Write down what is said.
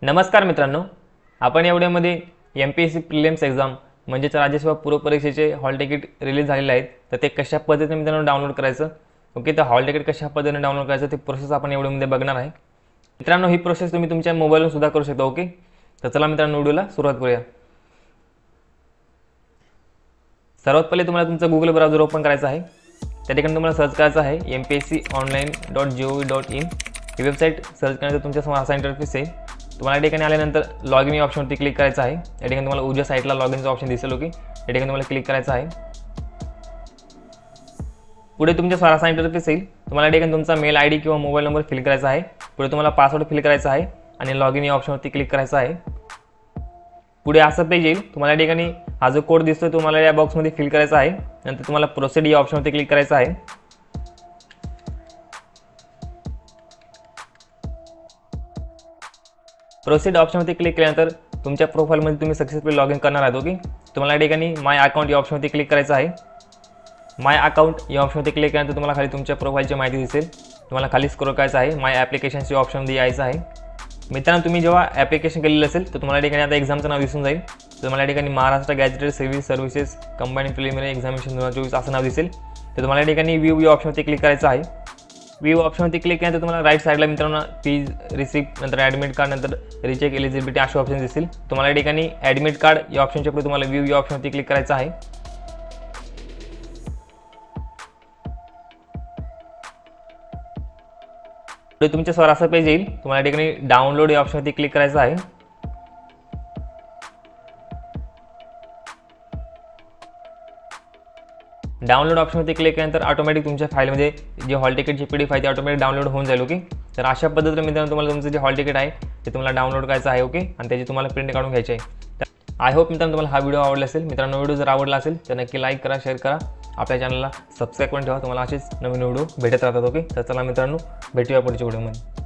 नमस्कार मित्रांनो, आपण या व्हिडिओमध्ये MPSC प्रिलिम्स एक्झाम म्हणजेच राज्यसेवा पूर्व परीक्षेचे हॉल तिकीट रिलीज झालेले आहेत. तर ते कशा पद्धतीने मित्रांनो डाउनलोड करायचं, ओके, तर हॉल तिकीट कशा पद्धतीने डाउनलोड करायचं ते प्रोसेस आपण या व्हिडिओमध्ये बघणार आहे. मित्रांनो, ही प्रोसेस तुम्ही तुमच्या मोबाईलवर सुद्धा करू शकता. ओके, तर चला मित्रांनो व्हिडिओला सुरुवात करूया. सर्वात पहिले तुम्हाला तुमचं गुगल ब्राउझर ओपन करायचं आहे. त्या ठिकाणी तुम्हाला सर्च करायचं आहे mpsconline.gov.in. ही वेबसाईट सर्च करण्याचं तुमच्यासमोर असा इंटरफेस येईल. तुम्हाला या ठिकाणी आल्यानंतर लॉग इन या ऑप्शनवरती क्लिक करायचं आहे. या ठिकाणी तुम्हाला उजव्या साईडला लॉग इनचं ऑप्शन दिसेल. ओके, या ठिकाणी तुम्हाला क्लिक करायचं आहे. पुढे तुमच्या असा इंटरफेस येईल. तुम्हाला या ठिकाणी तुमचा मेल ID किंवा मोबाईल नंबर फिल करायचा आहे. पुढे तुम्हाला पासवर्ड फिल करायचा आहे आणि लॉग इन या ऑप्शनवरती क्लिक करायचं आहे. पुढे असं पेज येईल. तुम्हाला या ठिकाणी हा जो कोड दिसतोय तुम्हाला या बॉक्समध्ये फिल करायचा आहे. नंतर तुम्हाला प्रोसीड या ऑप्शनवरती क्लिक करायचं आहे. प्रोसीड ऑप्शनवरती क्लिक केल्यानंतर तुमच्या प्रोफाईलमध्ये तुम्ही सक्सेसफुली लॉग इन करणार आहात. ओके, तुम्हाला या ठिकाणी माय अकाउंट या ऑप्शनवरती क्लिक करायचं आहे. माय अकाउंट या ऑप्शनवरती क्लिक केल्यानंतर तुम्हाला खाली तुमच्या प्रोफाईलची माहिती दिसेल. तुम्हाला खाली स्क्रोल करायचं आहे. माय ॲप्लिकेशन्स या ऑप्शनमध्ये यायचं आहे. मित्रांनो, तुम्ही जेव्हा ॲप्लिकेशन केलेलं असेल तर तुम्हाला या ठिकाणी आता एक्झामचं नाव दिसून जाईल. तर तुम्हाला या ठिकाणी Maharashtra gazetted civil services combined preliminary examination 2024 असं नाव दिसेल. तर तुम्हाला या ठिकाणी व्ह्यू या ऑप्शनवरती क्लिक करायचं आहे. व्ह्यू ऑप्शनवरती क्लिक केल्यानंतर तुम्हाला राईट साईडला मित्रांनो फीज रिसिप्ट, नंतर ॲडमिट कार्ड, नंतर रिचेक एलिजिबिलिटी असे ऑप्शन दिसतील. तुम्हाला या ठिकाणी ॲडमिट कार्ड या ऑप्शनच्या पुढे तुम्हाला व्ह्यू या ऑप्शनवरती क्लिक करायचं आहे. पुढे तुमच्या समोर असा पेज येईल. तुम्हाला या ठिकाणी डाउनलोड या ऑप्शनवरती क्लिक करायचं आहे. डाउनलोड ऑप्शनवरती क्लिक केल्यानंतर ऑटोमॅटिक तुमच्या फाईलमध्ये जे हॉल तिकीटची PDF आहे ती ऑटोमॅटिक डाउनलोड होऊन जाईल. ओके, तर अशा पद्धतीने मित्रांनो तुम्हाला तुमचं जे हॉल तिकीट आहे ते तुम्हाला डाउनलोड करायचं आहे. ओके, आणि त्याची तुम्हाला प्रिंट काढून घ्यायची आहे. तर आय होप मित्रांनो तुम्हाला हा व्हिडिओ आवडला असेल. मित्रांनो, व्हिडिओ जर आवडला असेल तर नक्की लाईक करा, शेअर करा, आपल्या चॅनलला सबस्क्राईब करून ठेवा. तुम्हाला असेच नवीन व्हिडिओ भेटत राहतात. ओके, तर चला मित्रांनो, भेटूया पुढच्या व्हिडिओमध्ये.